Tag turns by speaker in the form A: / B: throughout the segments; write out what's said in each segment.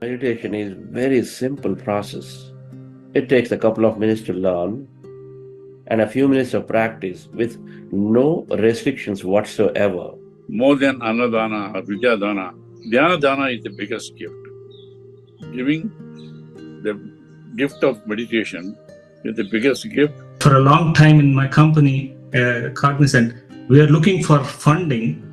A: Meditation is very simple process. It takes a couple of minutes to learn and a few minutes of practice with no restrictions whatsoever.
B: More than Annadana or Vijayadana, Dhyana Dana is the biggest gift. Giving the gift of meditation is the biggest gift.
C: For a long time in my company, Cognizant, we are looking for funding,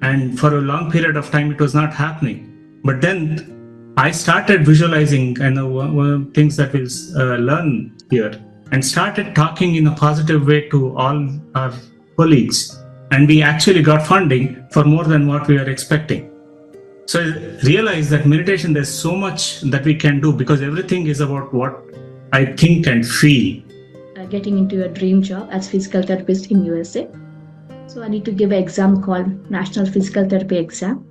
C: and for a long period of time it was not happening. But then I started visualizing, and one of the things that we'll learn here, and started talking in a positive way to all our colleagues, and we actually got funding for more than what we were expecting. So I realized that meditation, there's so much that we can do, because everything is about what I think and feel.
D: Getting into a dream job as physical therapist in USA. So I need to give an exam called National Physical Therapy Exam.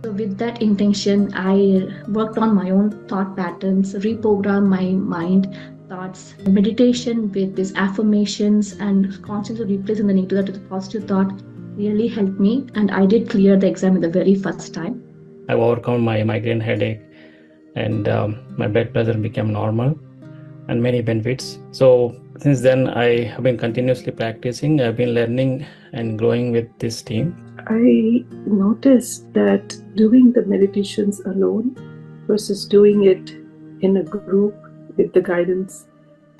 D: So with that intention, I worked on my own thought patterns, reprogrammed my mind, thoughts, meditation with these affirmations and constantly replacing the negative thought with a positive thought really helped me, and I did clear the exam in the very first time.
E: I've overcome my migraine headache, and my blood pressure became normal, and many benefits. So since then, I have been continuously practicing. I've been learning and growing with this team.
F: I noticed that doing the meditations alone versus doing it in a group with the guidance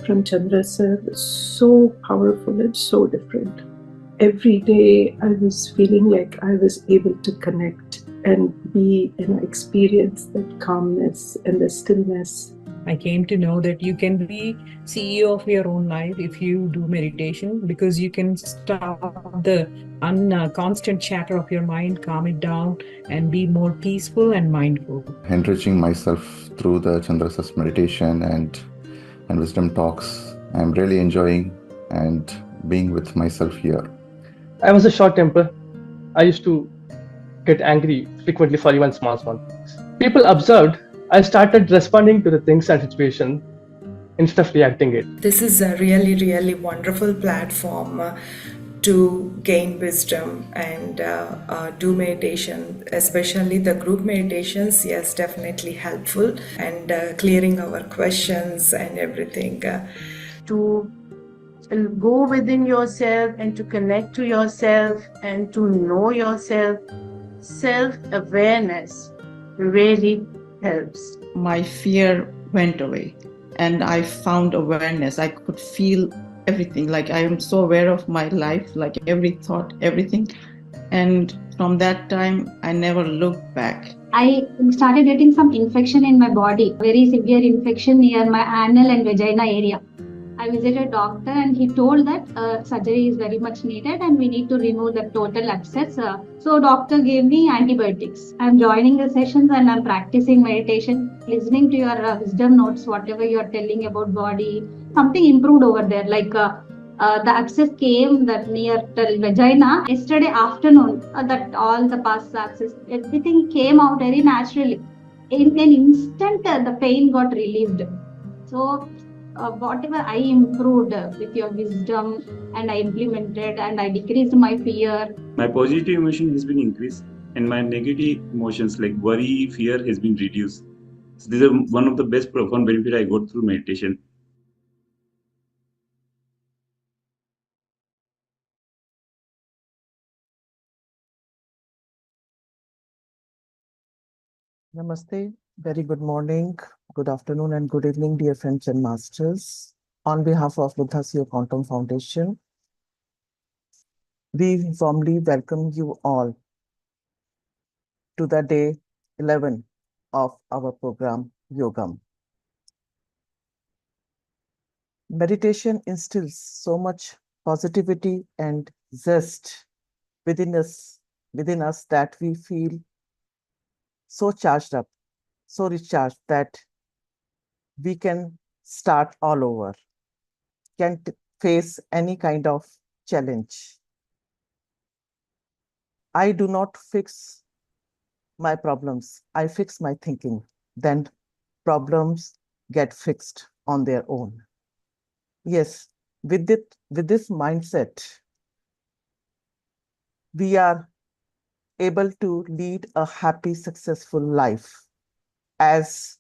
F: from Chandra sir was so powerful and so different. Every day I was feeling like I was able to connect and be and experience that calmness and the stillness.
G: I came to know that you can be CEO of your own life if you do meditation, because you can stop the constant chatter of your mind, calm it down, and be more peaceful and mindful.
H: Enriching myself through the Chandra's meditation and wisdom talks, I'm really enjoying and being with myself here.
I: I was a short temper. I used to get angry frequently for even small things. People observed I started responding to the things and situation instead of reacting it.
J: This is a really wonderful platform to gain wisdom and do meditation, especially the group meditations. Yes, definitely helpful, and clearing our questions and everything.
K: To go within yourself and to connect to yourself and to know yourself, self-awareness really helps.
L: My fear went away and I found awareness. I could feel everything. Like I am so aware of my life, like every thought, everything. And from that time, I never looked back.
M: I started getting some infection in my body, very severe infection near my anal and vagina area. I visited a doctor and he told that surgery is very much needed and we need to remove the total abscess. So doctor gave me antibiotics. I'm joining the sessions and I'm practicing meditation, listening to your wisdom notes, whatever you're telling about body. Something improved over there, like the abscess came that near the vagina. Yesterday afternoon, that all the pus abscess, everything came out very naturally. In an instant, the pain got relieved. So whatever I improved with your wisdom and I implemented and I decreased my fear.
N: My positive emotion has been increased and my negative emotions like worry, fear has been reduced. So this is one of the best profound benefit I got through meditation.
O: Namaste, very good morning, good afternoon and good evening, dear friends and masters. On behalf of Buddhasya Quantum Foundation, we warmly welcome you all to the day 11 of our program, Yogam. Meditation instills so much positivity and zest within us that we feel so charged up, so recharged that we can start all over, can face any kind of challenge. I do not fix my problems. I fix my thinking. Then problems get fixed on their own. Yes, with this mindset, we are able to lead a happy, successful life. as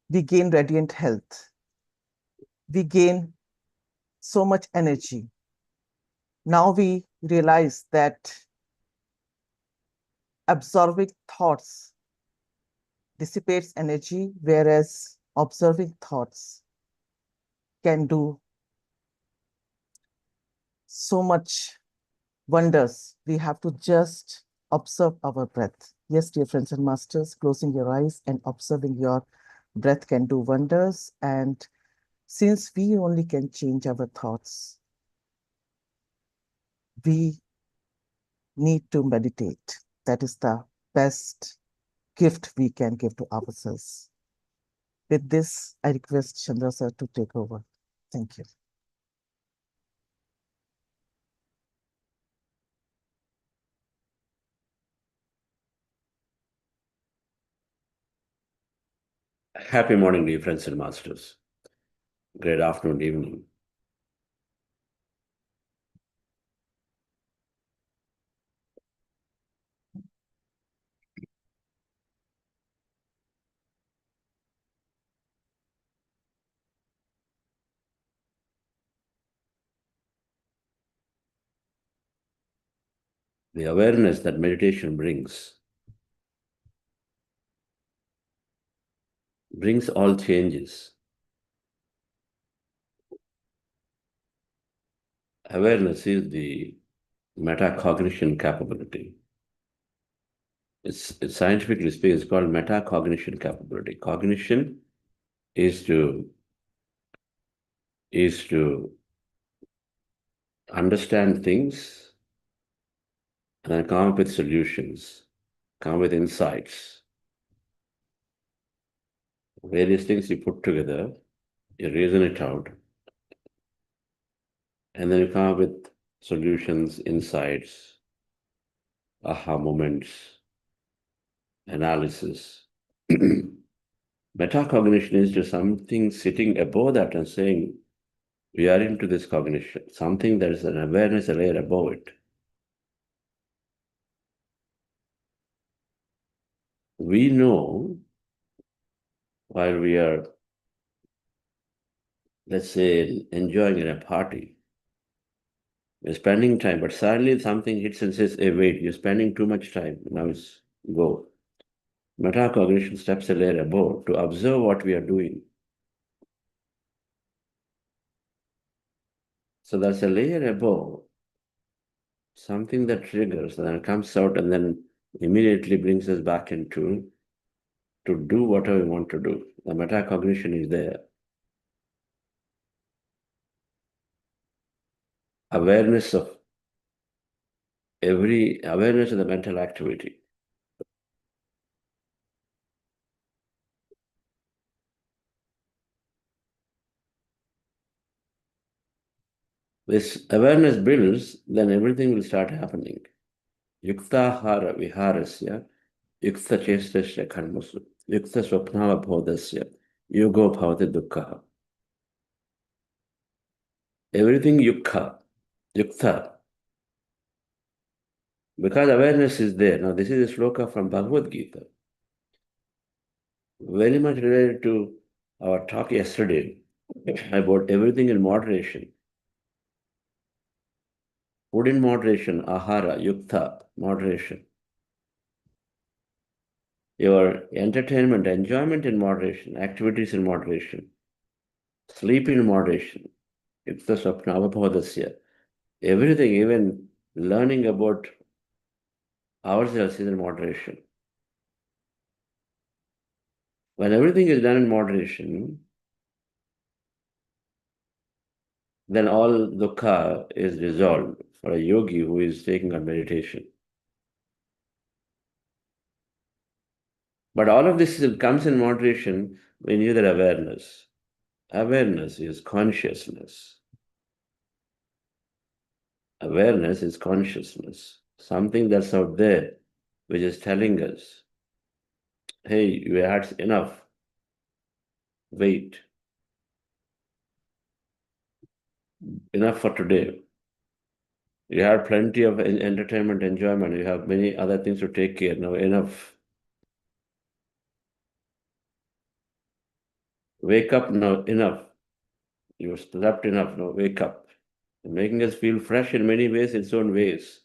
O: we gain radiant health, we gain so much energy. Now we realize that absorbing thoughts dissipates energy, whereas observing thoughts can do so much wonders. We have to just observe our breath. Yes, dear friends and masters, closing your eyes and observing your breath can do wonders. And since we only can change our thoughts, we need to meditate. That is the best gift we can give to ourselves. With this, I request Chandra sir to take over. Thank you.
A: Happy morning, dear friends and masters. Great afternoon, evening. The awareness that meditation brings all changes. Awareness is the metacognition capability. It's scientifically speaking, it's called metacognition capability. Cognition is to understand things and then come up with solutions, come up with insights. Various things you put together, you reason it out, and then you come up with solutions, insights, aha moments, analysis. Metacognition is just something sitting above that and saying, we are into this cognition, something that is an awareness, a layer above it. We know while we are, let's say, enjoying in a party, we're spending time, but suddenly something hits and says, hey, wait, you're spending too much time. Now it's go. Metacognition steps a layer above to observe what we are doing. So that's a layer above, something that triggers and then comes out and then immediately brings us back into to do whatever we want to do. The metacognition is there. Awareness of the mental activity. This awareness builds, then everything will start happening. Yuktahara viharasya, yukta chestasya karmasu, yukta swapnava bodhasya, yogo bhavati dukkha. Everything yukta. Because awareness is there. Now, this is a shloka from Bhagavad Gita. Very much related to our talk yesterday about everything in moderation. Food in moderation, ahara, yukta, moderation. Your entertainment, enjoyment in moderation, activities in moderation. Sleep in moderation. Yukta swapnava bodhasya. Everything, even learning about ourselves is in moderation. When everything is done in moderation, then all dukkha is resolved for a yogi who is taking on meditation. But all of this comes in moderation when you have awareness. Awareness is consciousness. Awareness is consciousness, something that's out there, which is telling us, hey, you had enough. Wait. Enough for today. You have plenty of entertainment, enjoyment. You have many other things to take care. Now, enough. Wake up now, enough. You slept enough, now wake up. Making us feel fresh in many ways, its own ways.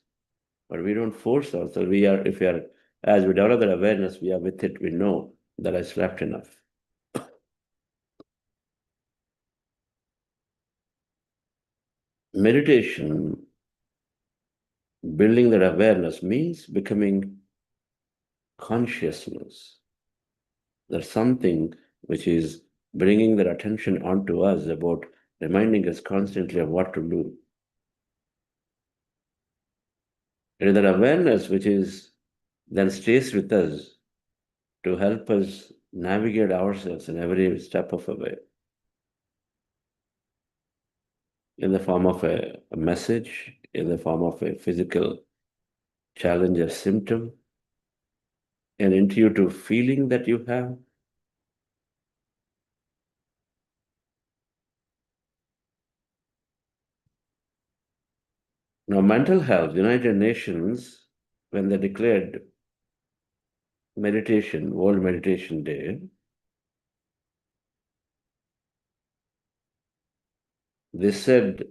A: But we don't force ourselves. If we are, as we develop that awareness, we are with it, we know that I slept enough. Meditation, building that awareness, means becoming consciousness. There's something which is bringing that attention onto us, about reminding us constantly of what to do. It is that awareness which is then stays with us to help us navigate ourselves in every step of the way, in the form of a message, in the form of a physical challenge or symptom, an intuitive feeling that you have. Now, mental health, United Nations, when they declared meditation, World Meditation Day, they said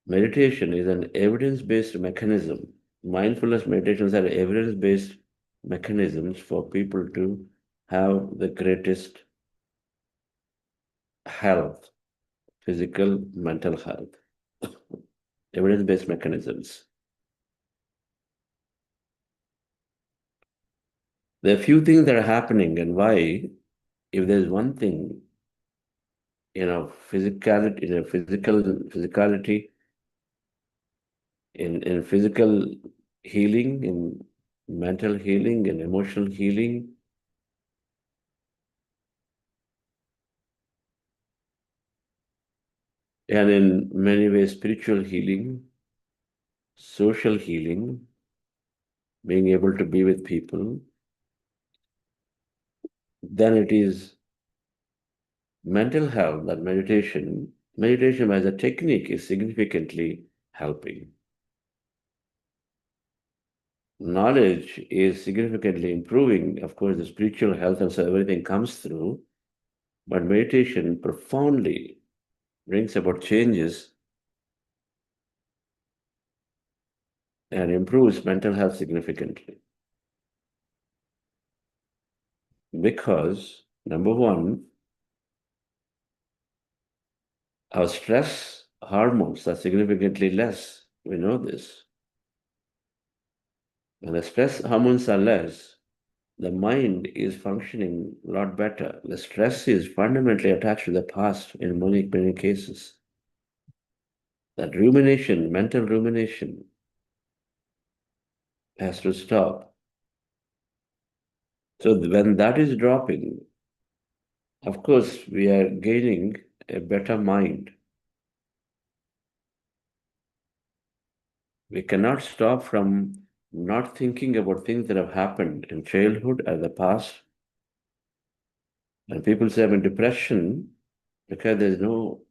A: meditation is an evidence-based mechanism. Mindfulness meditations are evidence-based mechanisms for people to have the greatest health, physical, mental health. Evidence-based mechanisms. There are few things that are happening, and why, if there's one thing, physicality, physicality, in physical healing, in mental healing, in emotional healing, and in many ways spiritual healing, social healing, being able to be with people, then it is mental health, that meditation as a technique is significantly helping. Knowledge is significantly improving. Of course, the spiritual health and so everything comes through, but meditation profoundly brings about changes and improves mental health significantly. Because, number one, our stress hormones are significantly less. We know this. When the stress hormones are less, the mind is functioning a lot better. The stress is fundamentally attached to the past in many, many cases. That rumination, mental rumination, has to stop. So when that is dropping, of course, we are gaining a better mind. We cannot stop from not thinking about things that have happened in childhood or the past. And people say I'm in depression because there's no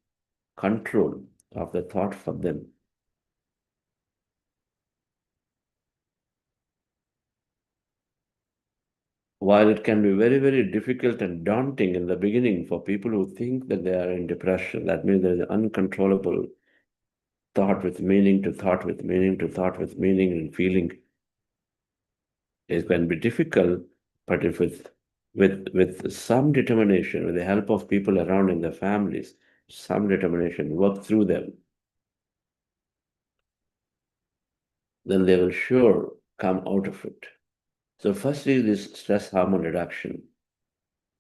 A: control of the thought for them. While it can be very, very difficult and daunting in the beginning for people who think that they are in depression, that means there is an uncontrollable thought with meaning to thought with meaning to thought with meaning and feeling. It can be difficult, but if with some determination, with the help of people around in the families, some determination, work through them, then they will sure come out of it. So first is this stress hormone reduction.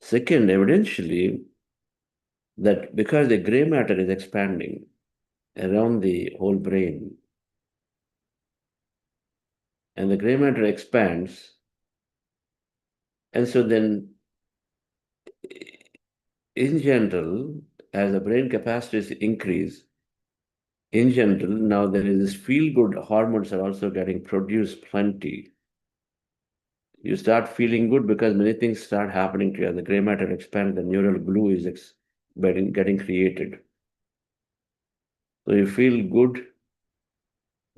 A: Second, evidentially, that because the gray matter is expanding around the whole brain, and the gray matter expands, and so then in general, as the brain capacities increase, in general, now there is this feel-good hormones are also getting produced plenty. You start feeling good because many things start happening to you. The gray matter expands, the neural glue is getting created. So you feel good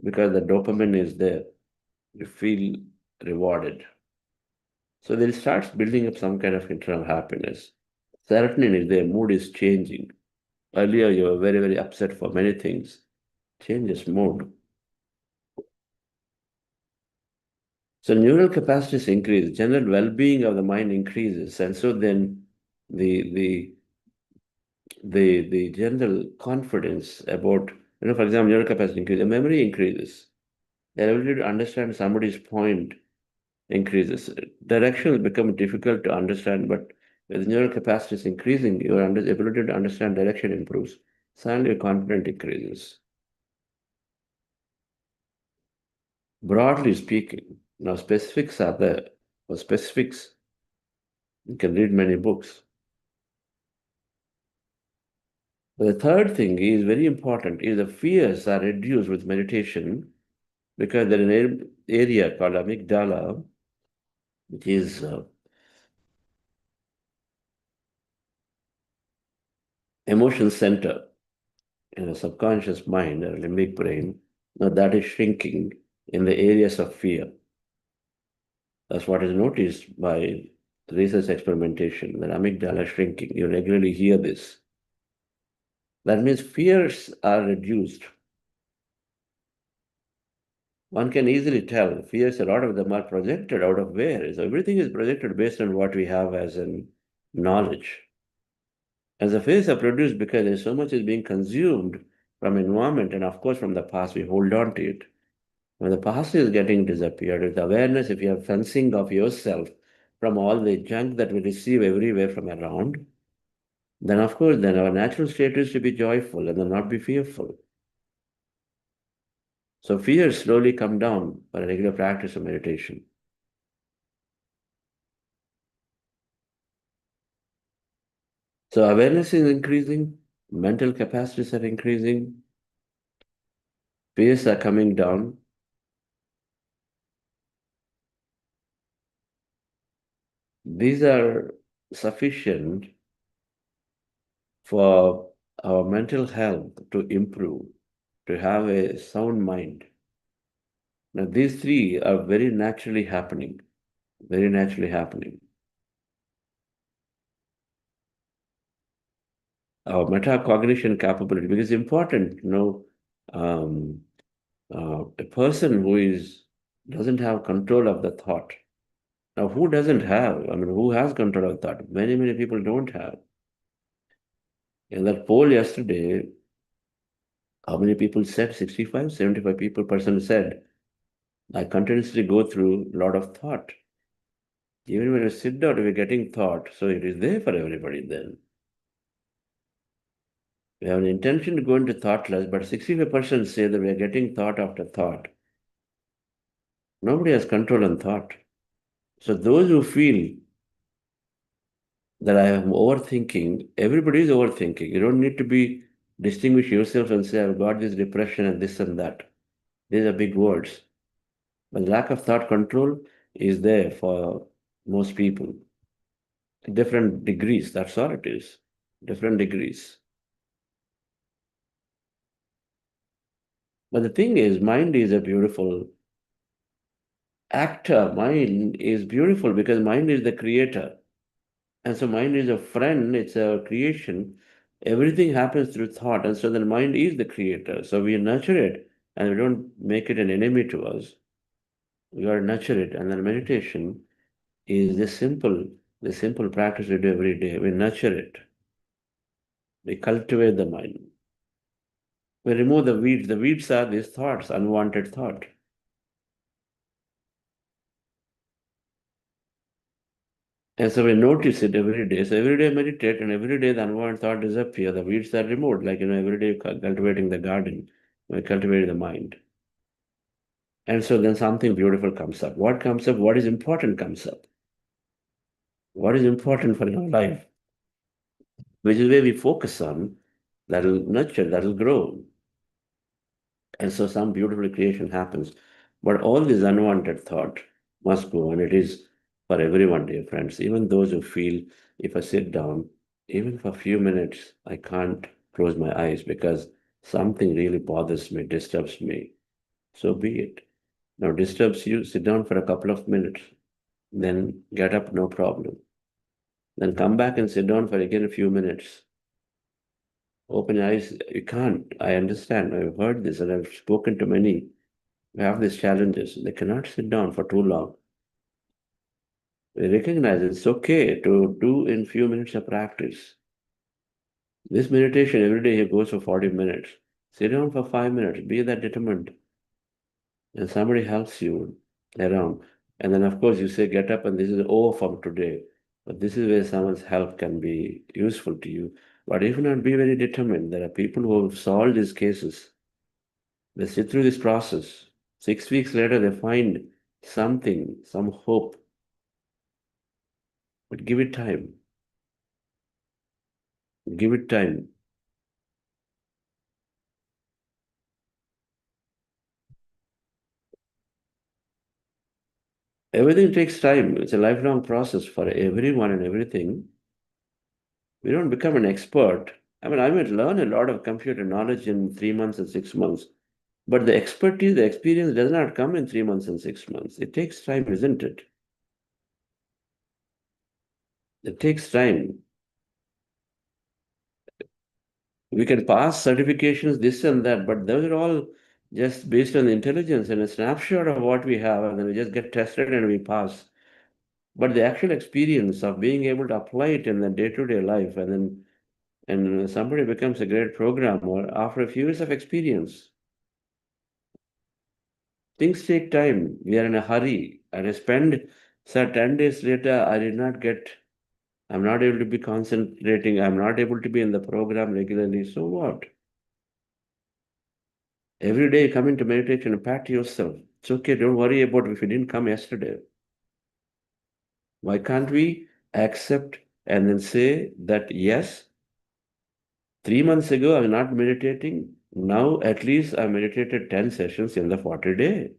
A: because the dopamine is there. You feel rewarded. So then it starts building up some kind of internal happiness. Serotonin is there, mood is changing. Earlier, you were very, very upset for many things. Changes mood. So neural capacities increase, general well-being of the mind increases, and so then the general confidence about, for example, neural capacity increases, the memory increases, the ability to understand somebody's point increases. Direction will become difficult to understand, but with neural capacities increasing, your ability to understand direction improves. Suddenly, your confidence increases. Broadly speaking, now specifics are there. For specifics, you can read many books. The third thing is very important, is the fears are reduced with meditation because there is an area called amygdala, which is emotion center in the subconscious mind, or limbic brain. Now that is shrinking in the areas of fear. That's what is noticed by research experimentation, that amygdala shrinking. You regularly hear this. That means fears are reduced. One can easily tell fears, a lot of them are projected out of where? So everything is projected based on what we have as in knowledge. As the fears are produced because there's so much is being consumed from environment and of course from the past, we hold on to it. When the past is getting disappeared, with awareness, if you have fencing of yourself from all the junk that we receive everywhere from around, then of course, then our natural state is to be joyful and then not be fearful. So fears slowly come down by a regular practice of meditation. So awareness is increasing, mental capacities are increasing, fears are coming down. These are sufficient for our mental health to improve, to have a sound mind. Now, these three are very naturally happening, very naturally happening. Our metacognition capability, because it's important, a person who doesn't have control of the thought. Now, who doesn't have? Who has control of thought? Many, many people don't have. In that poll yesterday, how many people said? 65, 75 percent said, I continuously go through a lot of thought. Even when you sit down, we're getting thought, so it is there for everybody then. We have an intention to go into thoughtless, but 65% say that we are getting thought after thought. Nobody has control on thought. So those who feel that I am overthinking, everybody is overthinking. You don't need to distinguish yourself and say, I've got this depression and this and that. These are big words. But lack of thought control is there for most people. Different degrees, that's all it is. Different degrees. But the thing is, mind is a beautiful actor. Mind is beautiful because mind is the creator. And so mind is a friend, it's a creation. Everything happens through thought. And so the mind is the creator. So we nurture it and we don't make it an enemy to us. We got to nurture it. And then meditation is the simple practice we do every day. We nurture it. We cultivate the mind. We remove the weeds. The weeds are these thoughts, unwanted thought. And so we notice it every day. So every day I meditate and every day the unwanted thought disappears. The weeds are removed. Like, every day cultivating the garden. We cultivate the mind. And so then something beautiful comes up. What comes up? What is important comes up. What is important for your life? Which is where we focus on, that will nurture, that will grow. And so some beautiful creation happens. But all this unwanted thought must go, and it is for everyone, dear friends. Even those who feel, if I sit down, even for a few minutes, I can't close my eyes because something really bothers me, disturbs me. So be it. Now, disturbs you, sit down for a couple of minutes, then get up, no problem. Then come back and sit down for again a few minutes. Open your eyes. You can't. I understand. I've heard this and I've spoken to many who have these challenges. They cannot sit down for too long. We recognize it's okay to do in few minutes of practice. This meditation every day goes for 40 minutes. Sit down for 5 minutes. Be that determined. And somebody helps you around. And then, of course, you say, get up and this is over from today. But this is where someone's help can be useful to you. But if not, be very determined. There are people who have solved these cases. They sit through this process. 6 weeks later, they find something, some hope. But give it time. Give it time. Everything takes time. It's a lifelong process for everyone and everything. We don't become an expert. I mean, I might learn a lot of computer knowledge in 3 months and 6 months, but the expertise, the experience does not come in 3 months and 6 months. It takes time, isn't it? It takes time. We can pass certifications, this and that, but those are all just based on intelligence and a snapshot of what we have, and then we just get tested and we pass. But the actual experience of being able to apply it in the day-to-day life, and somebody becomes a great programmer after a few years of experience. Things take time. We are in a hurry. And I spend, 10 days later, I'm not able to be concentrating. I'm not able to be in the program regularly. So what? Every day you come into meditation and pat yourself. It's okay. Don't worry about if you didn't come yesterday. Why can't we accept and then say that, yes, 3 months ago I was not meditating. Now at least I meditated 10 sessions in the 40 day.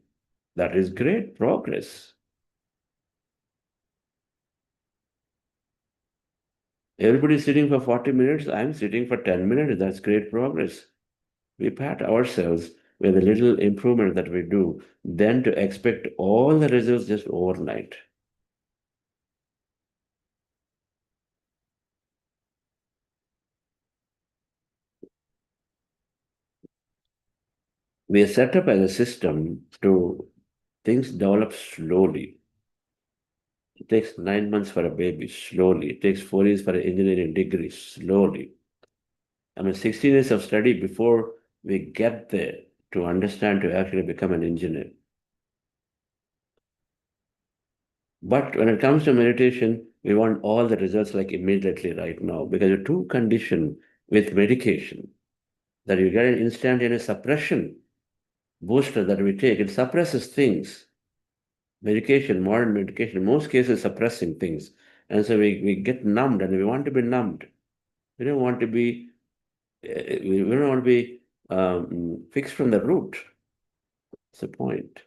A: That is great progress. Everybody's sitting for 40 minutes. I'm sitting for 10 minutes. That's great progress. We pat ourselves with a little improvement that we do, then to expect all the results just overnight. We are set up as a system to things develop slowly. It takes 9 months for a baby, slowly. It takes 4 years for an engineering degree, slowly. I mean, 16 years of study before we get there to understand to actually become an engineer. But when it comes to meditation, we want all the results like immediately right now, because you're too conditioned with medication that you get an instantaneous suppression booster that we take. It suppresses things. Medication, modern medication, in most cases suppressing things. And so we get numbed and we want to be numbed. We don't want to be, we don't want to be fixed from the root. That's the point.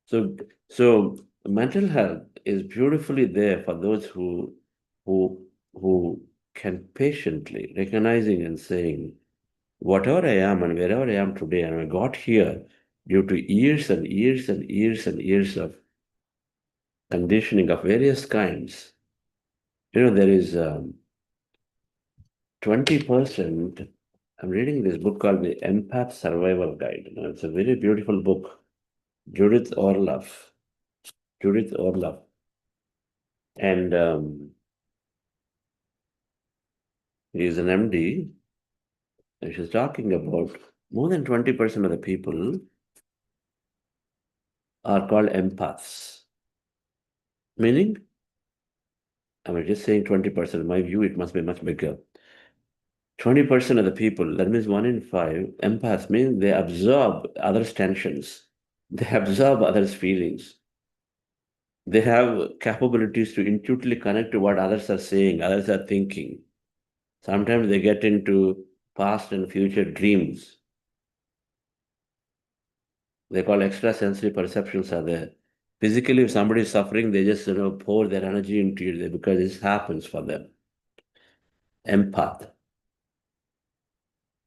A: So mental health is beautifully there for those who can patiently recognizing and saying, whatever I am and wherever I am today, and I got here due to years and years and years and years of conditioning of various kinds. There is 20%. I'm reading this book called The Empath Survival Guide. It's a very beautiful book. Judith Orloff. And he is an MD. And she's talking about more than 20% of the people are called empaths. Meaning, I'm just saying 20%. In my view, it must be much bigger. 20% of the people, that means 1 in 5, empaths mean they absorb others' tensions. They absorb others' feelings. They have capabilities to intuitively connect to what others are saying, others are thinking. Sometimes they get into past and future dreams. They call extrasensory perceptions are there. Physically, if somebody is suffering, they just pour their energy into it because this happens for them. Empath.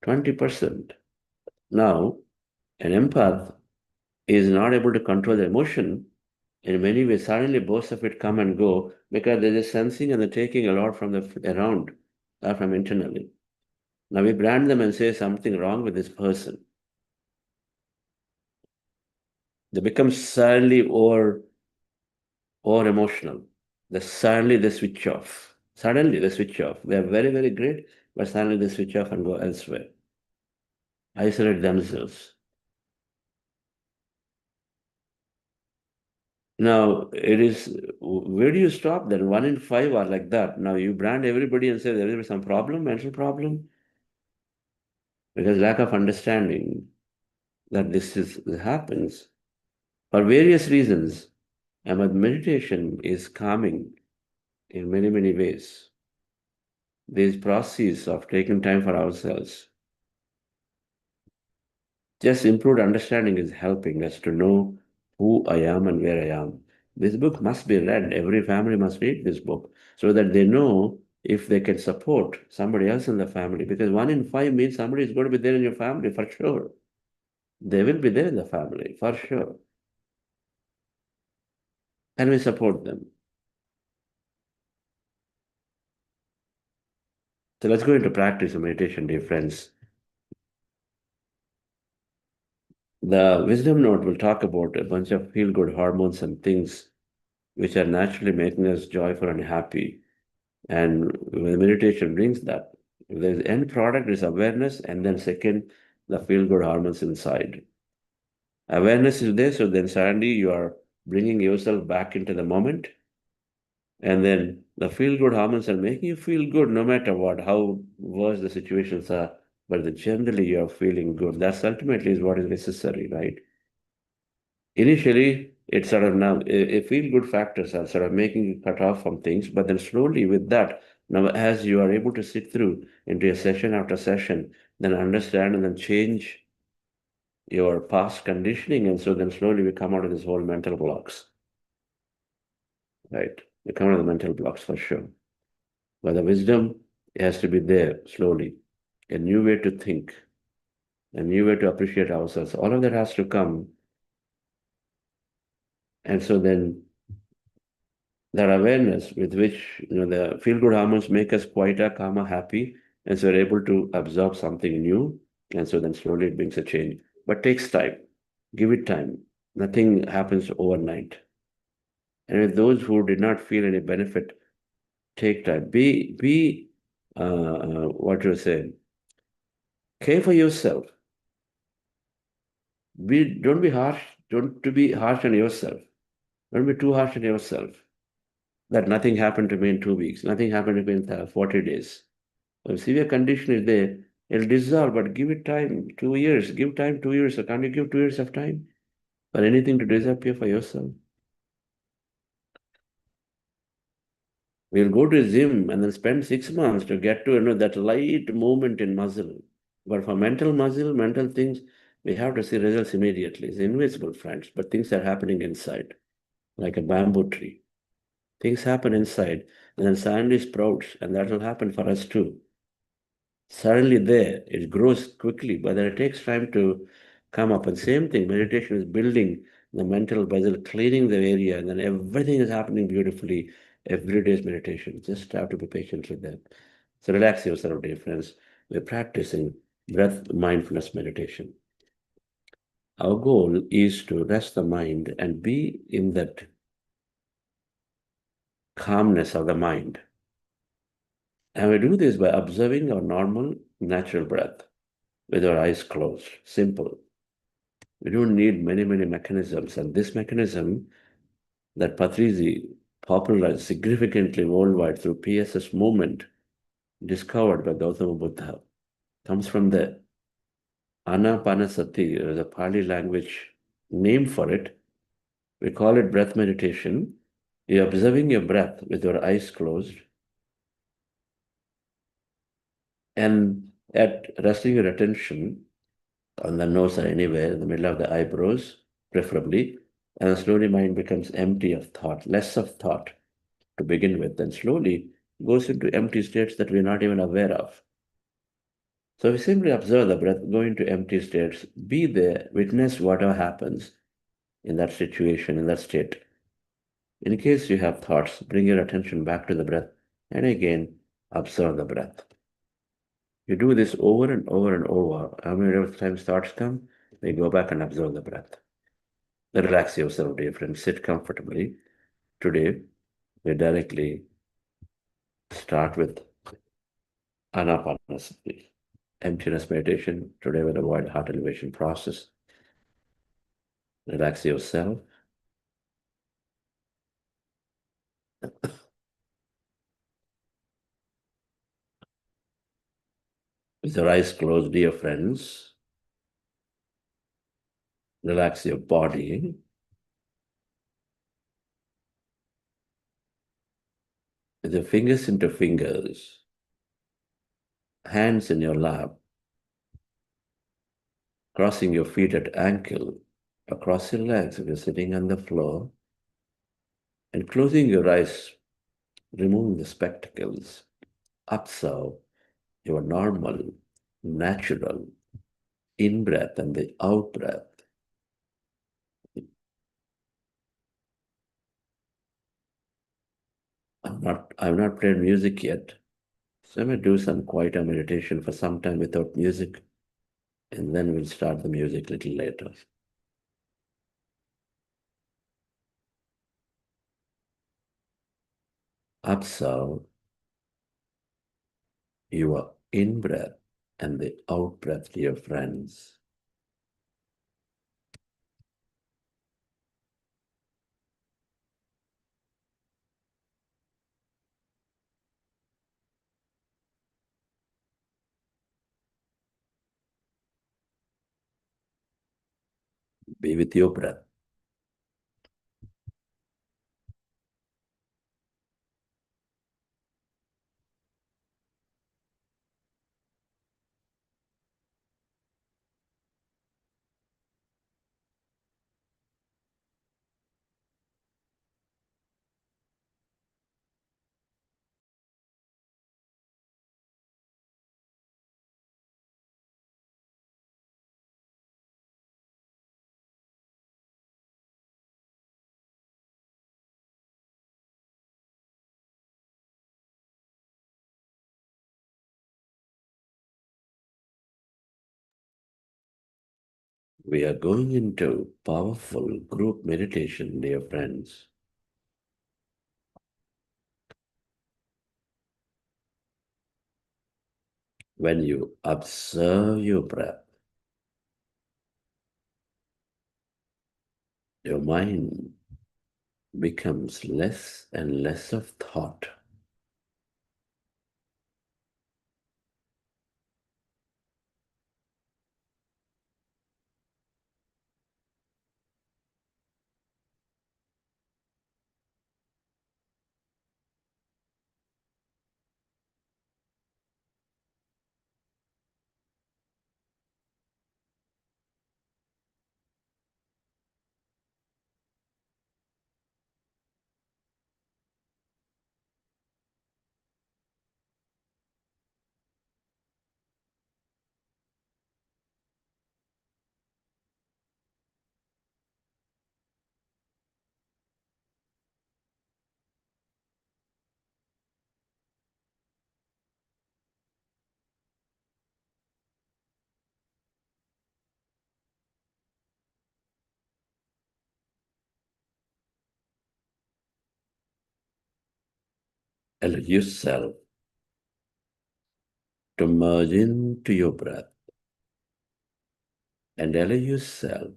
A: 20%. Now, an empath is not able to control the emotion, in many ways, suddenly both of it come and go because there is sensing and the taking a lot from the around, from internally. Now we brand them and say something wrong with this person. They become suddenly over emotional. Suddenly they switch off. Suddenly they switch off. They are very, very great, but suddenly they switch off and go elsewhere. Isolate themselves. Now, where do you stop then? 1 in 5 are like that. Now, you brand everybody and say there is some problem, mental problem, because lack of understanding that this happens for various reasons. And meditation is calming in many, many ways. This process of taking time for ourselves, just improved understanding is helping us to know who I am and where I am. This book must be read. Every family must read this book so that they know if they can support somebody else in the family. Because 1 in 5 means somebody is going to be there in your family for sure. They will be there in the family for sure. And we support them. So let's go into practice of meditation, dear friends. The wisdom note will talk about a bunch of feel-good hormones and things which are naturally making us joyful and happy. And when meditation brings that, the end product is awareness, and then second, the feel-good hormones inside. Awareness is there, so then suddenly you are bringing yourself back into the moment, and then the feel-good hormones are making you feel good no matter what, how worse the situations are, but generally you are feeling good. That's ultimately is what is necessary, right? Initially, it's sort of now feel-good factors are sort of making you cut off from things, but then slowly with that, now as you are able to sit through into a session after session, then understand and then change your past conditioning, and so then slowly we come out of this whole mental blocks. Right? We come out of the mental blocks for sure. But the wisdom has to be there slowly. A new way to think, a new way to appreciate ourselves. All of that has to come. And so then that awareness with which the feel-good hormones make us quieter, calmer, happy, and so we're able to absorb something new, and so then slowly it brings a change. But takes time. Give it time. Nothing happens overnight. And with those who did not feel any benefit, take time. Be what you say. Care for yourself. Don't be harsh. Don't be harsh on yourself. Don't be too harsh on yourself. That nothing happened to me in 2 weeks. Nothing happened to me in 40 days. If severe condition is there, it'll dissolve, but give it time, 2 years. Give time 2 years. So can't you give 2 years of time for anything to disappear for yourself? We'll go to a gym and then spend 6 months to get to that light movement in muscle. But for mental muscle, mental things, we have to see results immediately. It's invisible, friends, but things are happening inside, like a bamboo tree. Things happen inside, and then suddenly sprouts, and that will happen for us too. Suddenly there, it grows quickly, but then it takes time to come up. And same thing, meditation is building the mental vessel, cleaning the area, and then everything is happening beautifully. Every day is meditation. Just have to be patient with that. So relax yourself, dear friends. We're practicing breath-mindfulness meditation. Our goal is to rest the mind and be in that calmness of the mind. And we do this by observing our normal, natural breath with our eyes closed. Simple. We don't need many, many mechanisms. And this mechanism that Patrizi popularized significantly worldwide through PSS movement, discovered by Gautama Buddha, comes from the Anapanasati, the Pali language name for it. We call it breath meditation. You're observing your breath with your eyes closed and at resting your attention on the nose or anywhere in the middle of the eyebrows, preferably, and slowly mind becomes empty of thought, less of thought to begin with, then slowly goes into empty states that we're not even aware of. So we simply observe the breath, go into empty states, be there, witness whatever happens, in that situation, in that state. In case you have thoughts, bring your attention back to the breath and again observe the breath. You do this over and over and over. How many times thoughts come? We go back and observe the breath. Relax yourself, dear friend. Sit comfortably. Today, we directly start with Anapanasati, emptiness meditation. Today, we'll avoid heart elevation process. Relax yourself. With your eyes closed, dear friends, relax your body. With your fingers into fingers, hands in your lap, crossing your feet at ankle, across your legs if you're sitting on the floor, and closing your eyes, removing the spectacles. Observe your normal, natural in-breath and the out-breath. I've not played music yet, so I'm going to do some quieter meditation for some time without music, and then we'll start the music a little later. Observe your in-breath and the out-breath, dear friends. Be with your breath. We are going into powerful group meditation, dear friends. When you observe your breath, your mind becomes less and less of thought. Allow yourself to merge into your breath and allow yourself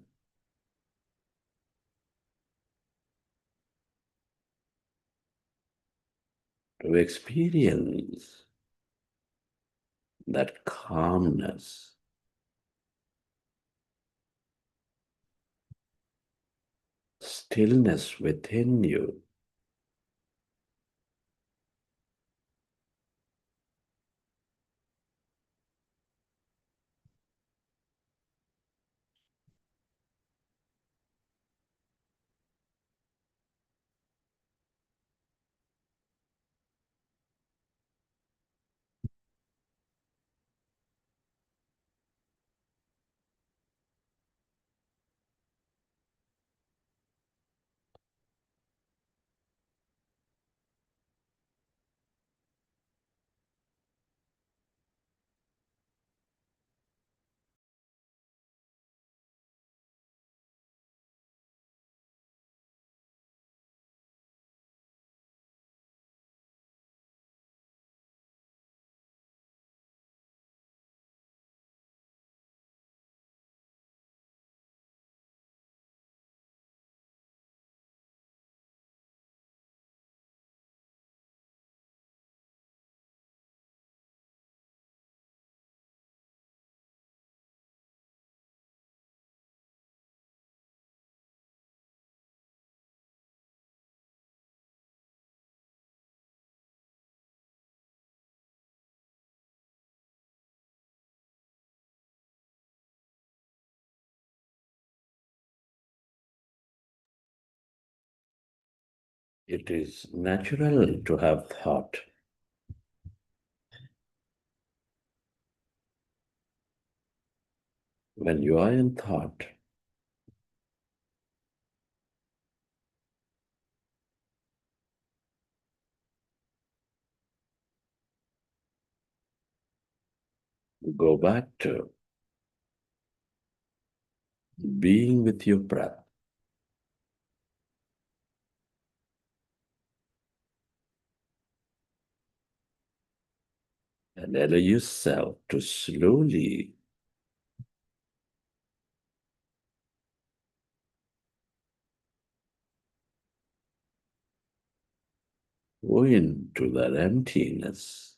A: to experience that calmness, stillness within you. It is natural to have thought. When you are in thought, go back to being with your breath. And allow yourself to slowly go into that emptiness.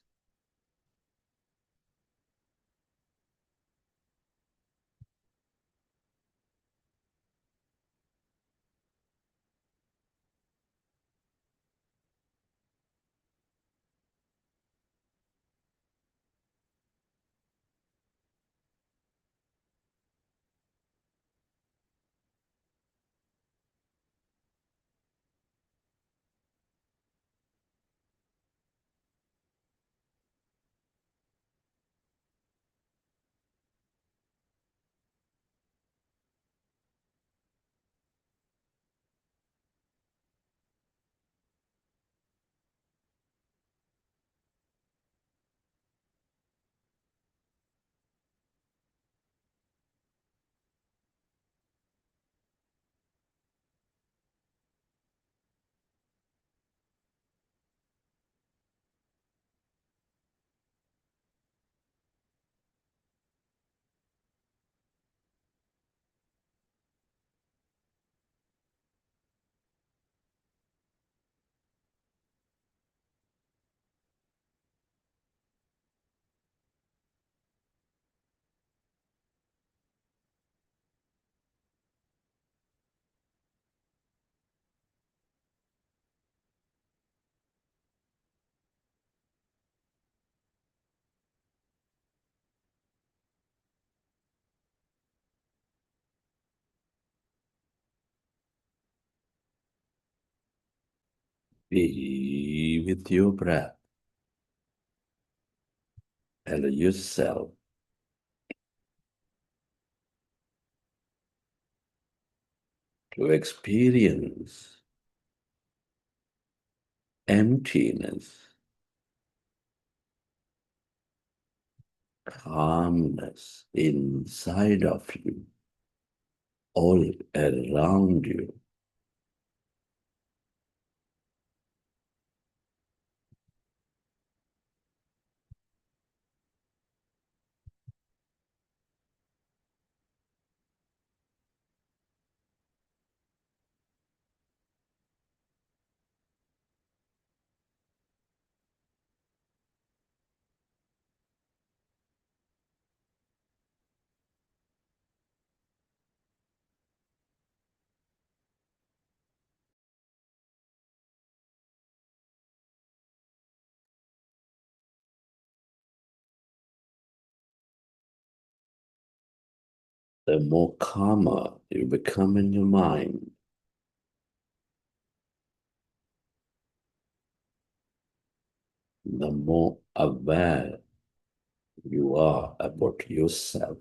A: Be with your breath. Allow yourself to experience emptiness, calmness inside of you, all around you. The more calmer you become in your mind, the more aware you are about yourself.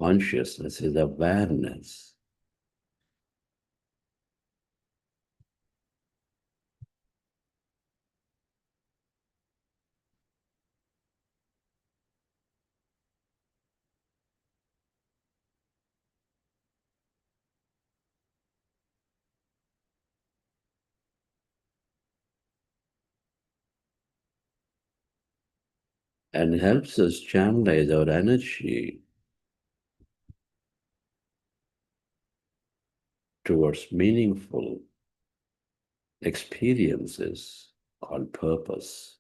A: Consciousness is awareness. And helps us channelize our energy towards meaningful experiences on purpose.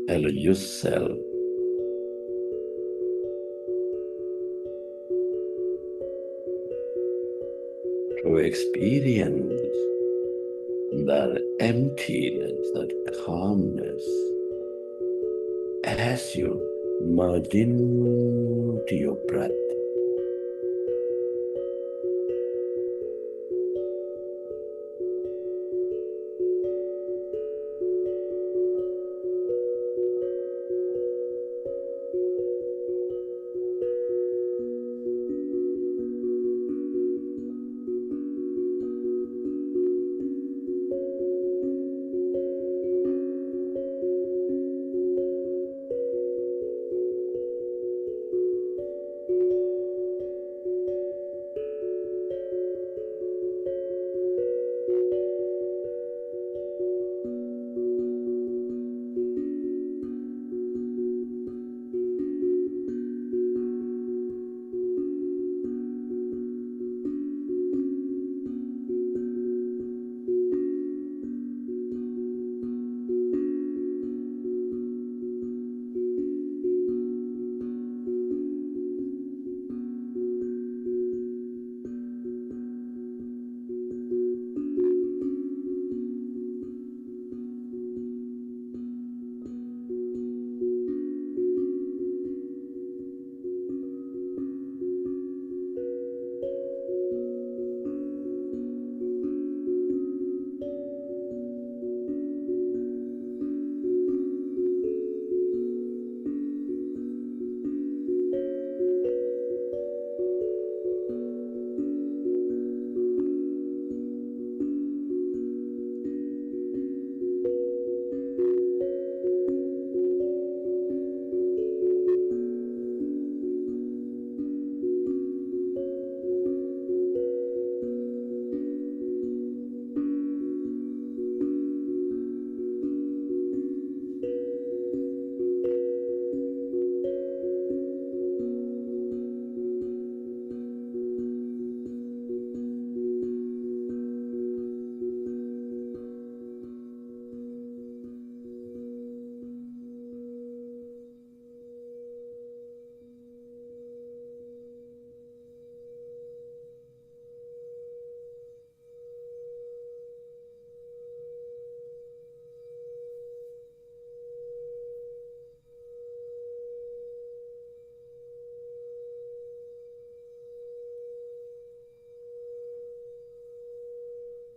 A: Allow yourself to experience that emptiness, that calmness, as you merge into your breath.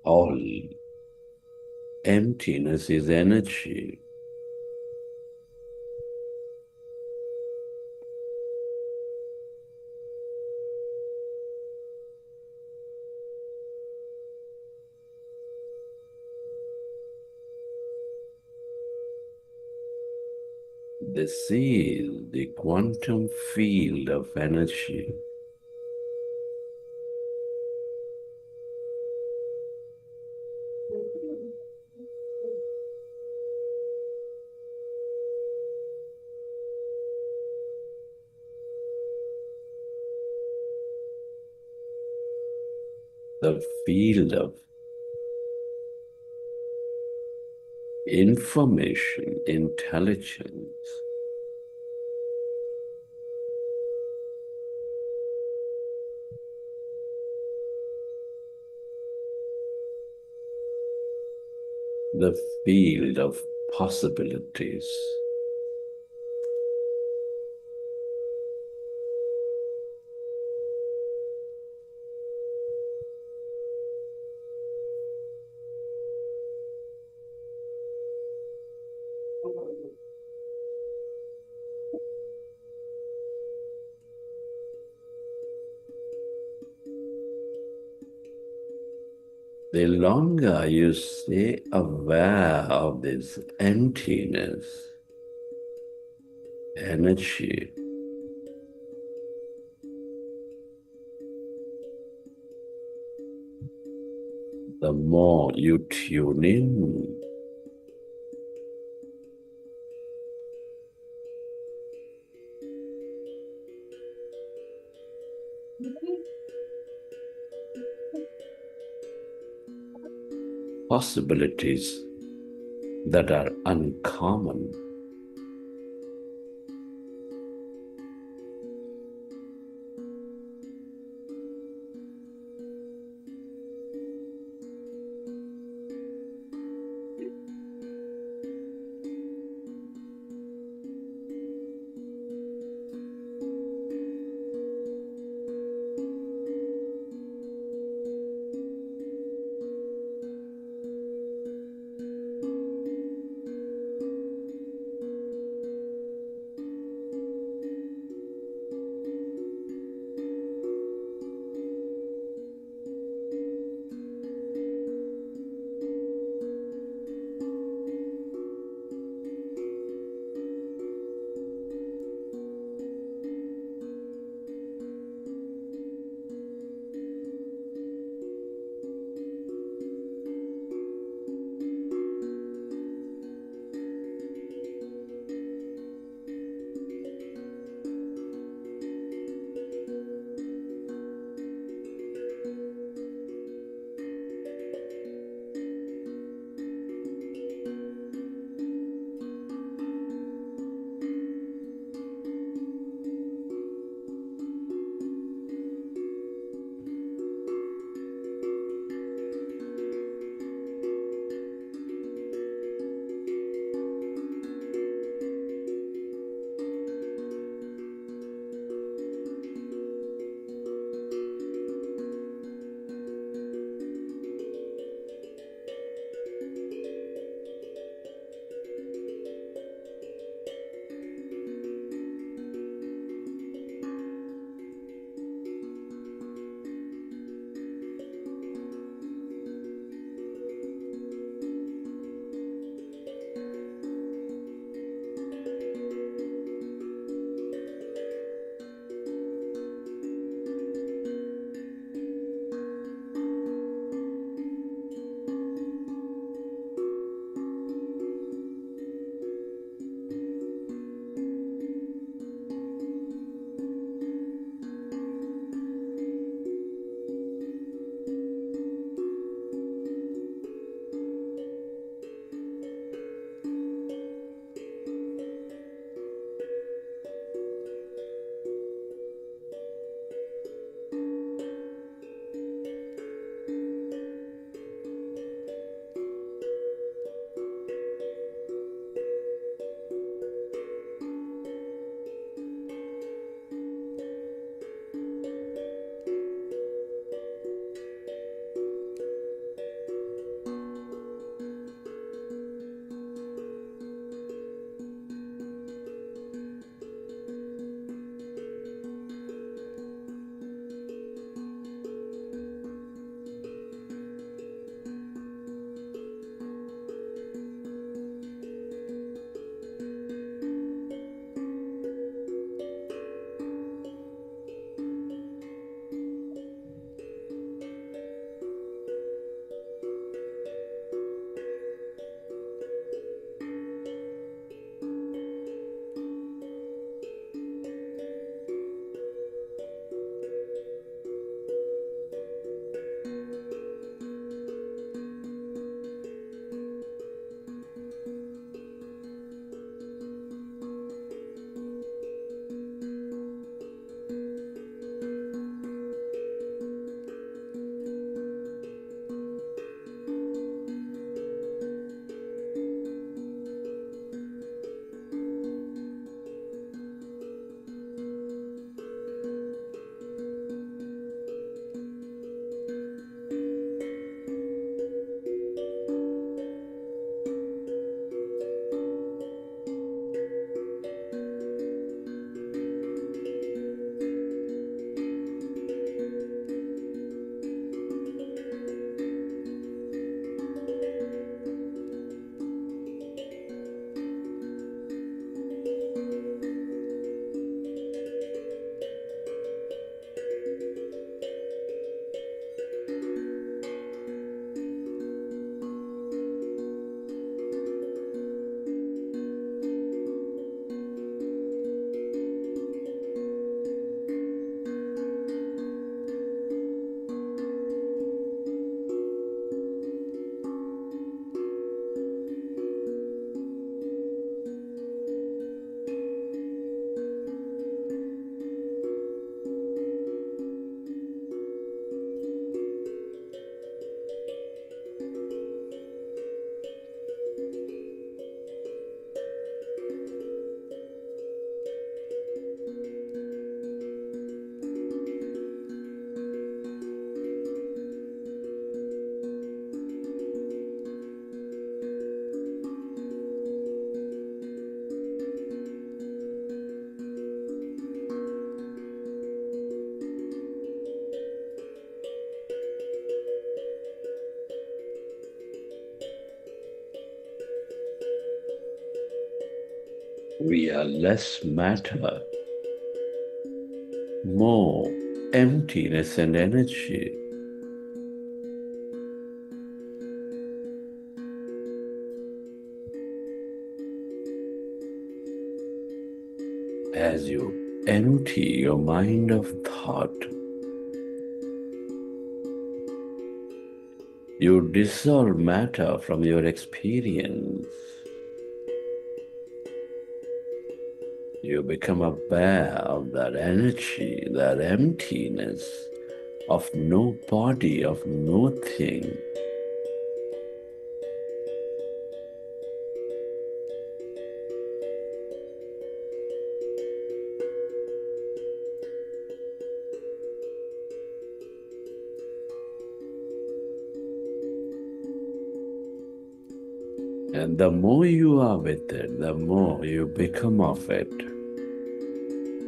A: All emptiness is energy. This is the quantum field of energy. The field of information, intelligence. The field of possibilities. The longer you stay aware of this emptiness, energy, the more you tune in. Possibilities that are uncommon. We are less matter, more emptiness and energy. As you empty your mind of thought, you dissolve matter from your experience. You become aware of that energy, that emptiness of no body, of no thing. And the more you are with it, the more you become of it.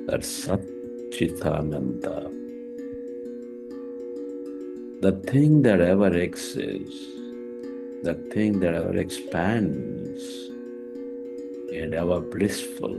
A: That Satchitananda, the thing that ever exists, the thing that ever expands, and ever blissful.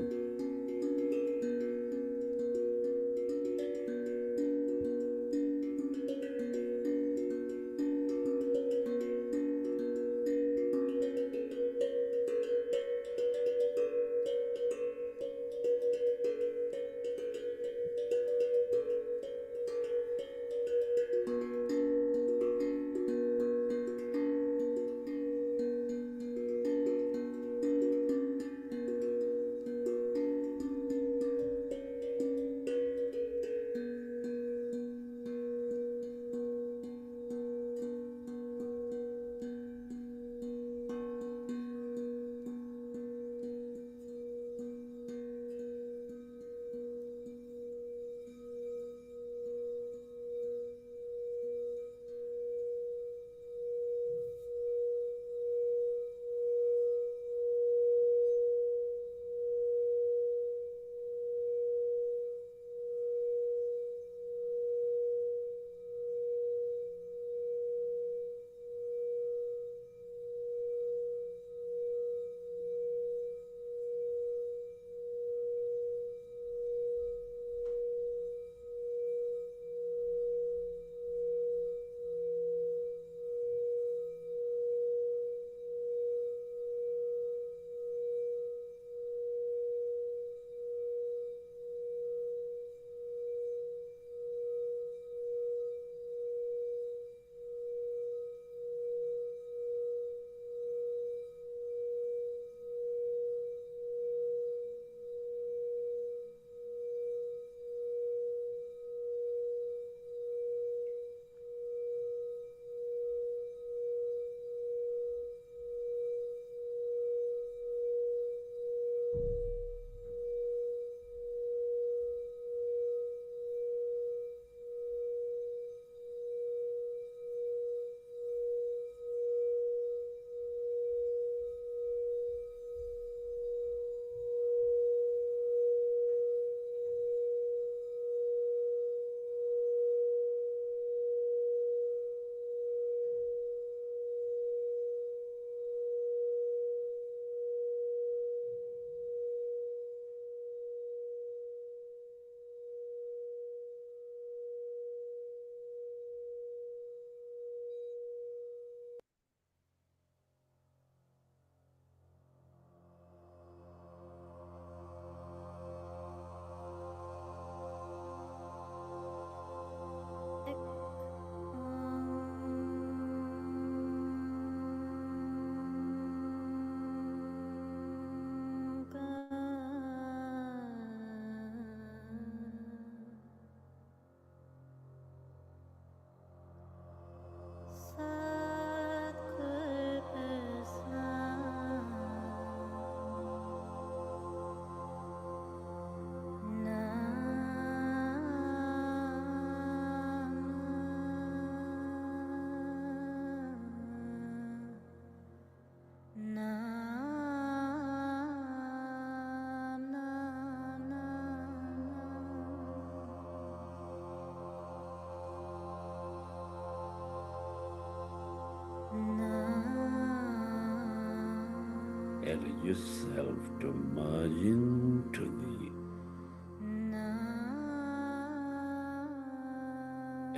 A: yourself to merge into the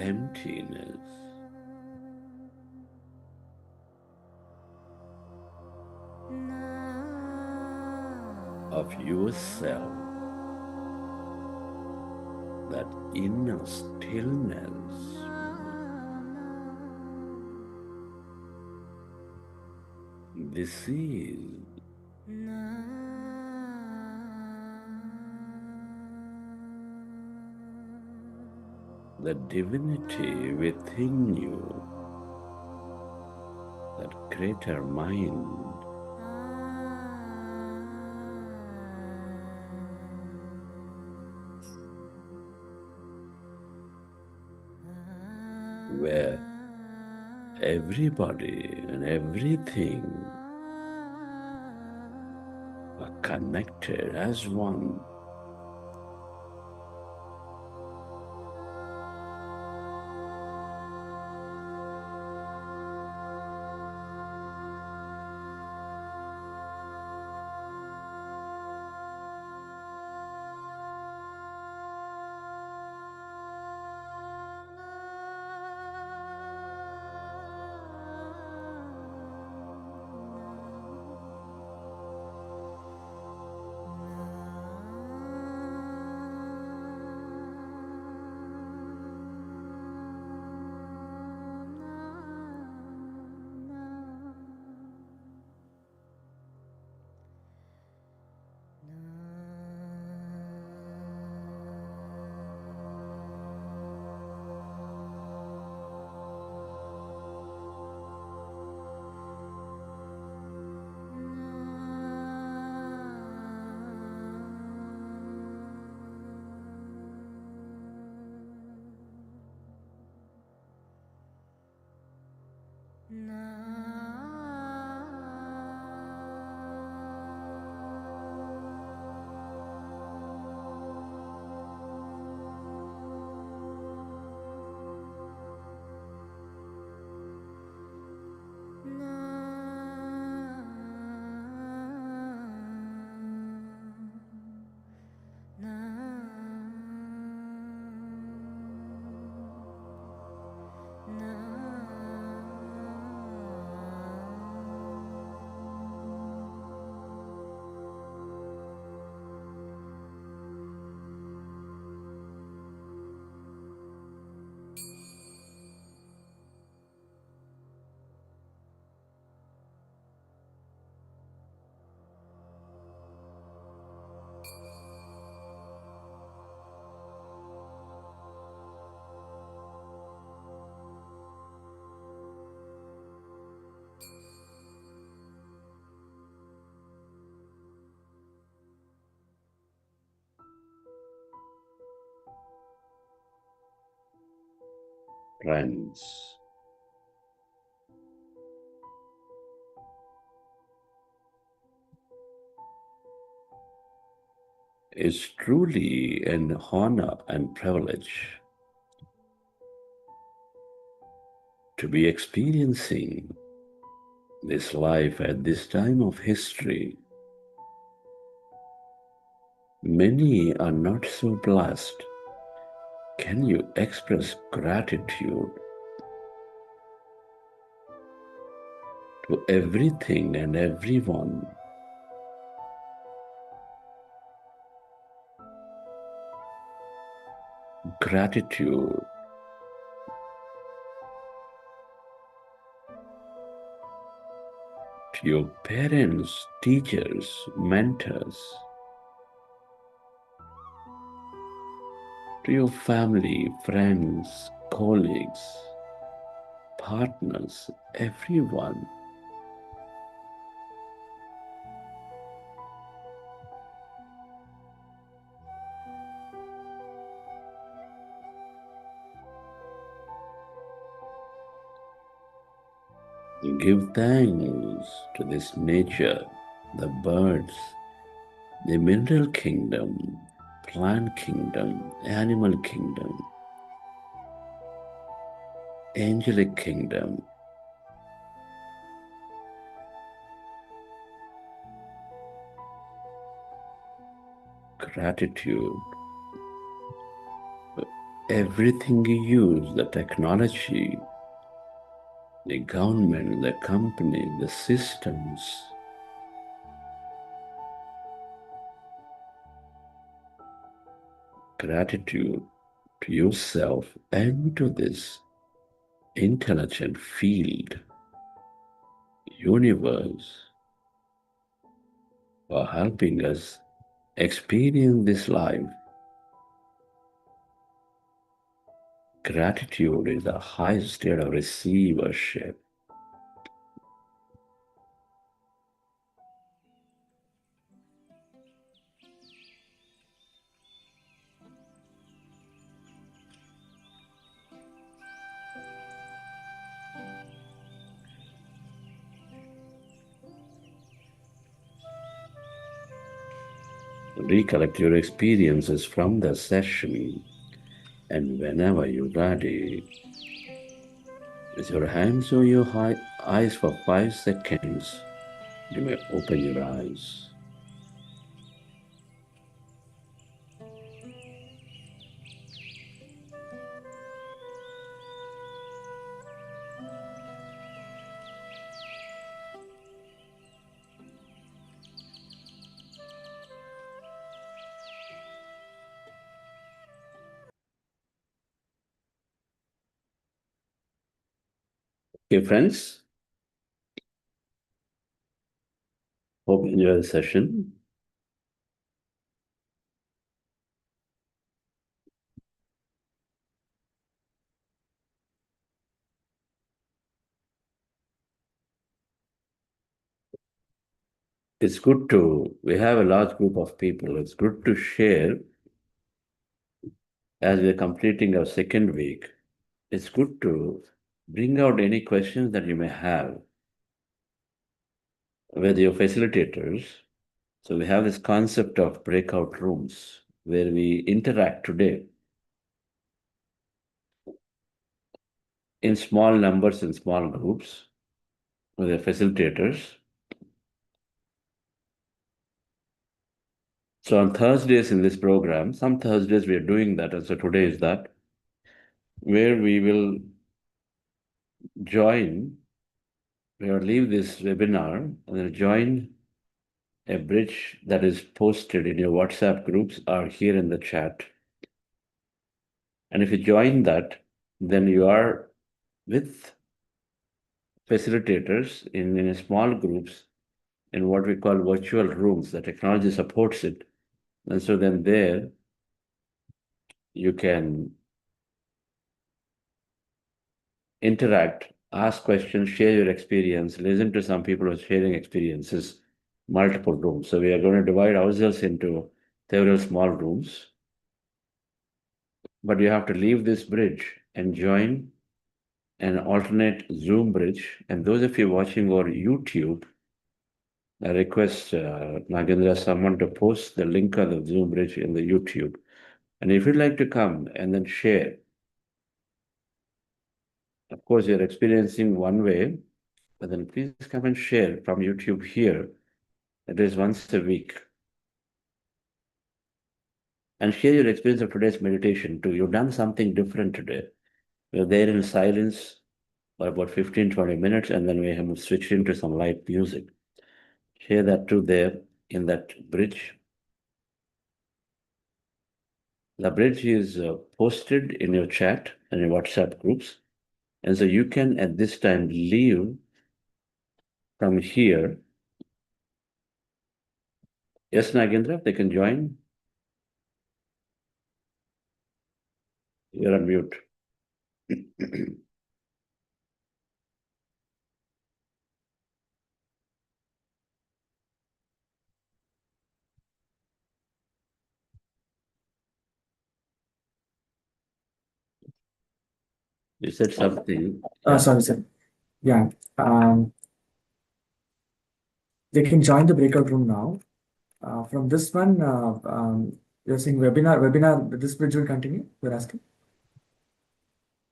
A: emptiness of yourself, that inner stillness. This is the divinity within you, that greater mind, where everybody and everything are connected as one. Friends, it's truly an honor and privilege to be experiencing this life at this time of history. Many are not so blessed. Can you express gratitude to everything and everyone? Gratitude to your parents, teachers, mentors, to your family, friends, colleagues, partners, everyone. Give thanks to this nature, the birds, the mineral kingdom, plant kingdom, animal kingdom, angelic kingdom. gratitude. Everything you use, the technology, the government, the company, the systems, gratitude to yourself and to this intelligent field, universe, for helping us experience this life. Gratitude is the highest state of receivership. Recollect your experiences from the session, and whenever you're ready, with your hands on your eyes for 5 seconds, you may open your eyes. Okay, friends. Hope you enjoy the session. It's good we have a large group of people. It's good to share as we're completing our second week. It's good to bring out any questions that you may have with your facilitators. So we have this concept of breakout rooms where we interact today in small numbers, in small groups with the facilitators. So on Thursdays in this program, some Thursdays we are doing that, and so today is that, where we will leave this webinar and then join a bridge that is posted in your WhatsApp groups or here in the chat. And if you join that, then you are with facilitators in small groups in what we call virtual rooms. The technology supports it. And so then there you can interact, ask questions, share your experience, listen to some people who are sharing experiences, multiple rooms. So we are going to divide ourselves into several small rooms. But you have to leave this bridge and join an alternate Zoom bridge. And those of you watching over YouTube, I request Nagendra, someone to post the link of the Zoom bridge in the YouTube. And if you'd like to come and then share, of course, you're experiencing one way, but then please come and share from YouTube here. It is once a week. And share your experience of today's meditation too. You've done something different today. You're there in silence for about 15-20 minutes, and then we have switched into some light music. Share that too there in that bridge. The bridge is posted in your chat and your WhatsApp groups. And so you can at this time leave from here. Yes, Nagendra, they can join. You're on mute. You said something.
P: Sorry, sir. Yeah. They can join the breakout room now. From this one, you're saying webinar, this bridge will continue, you're asking?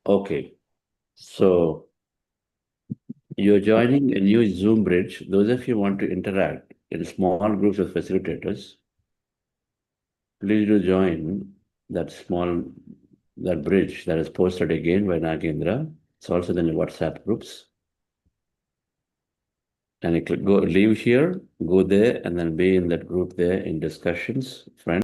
A: Okay. So you're joining a new Zoom bridge. Those of you want to interact in small groups of facilitators, Please do join that bridge that is posted again by Nagendra. It's also in the WhatsApp groups. And you could leave here, go there, and then be in that group there in discussions, friends.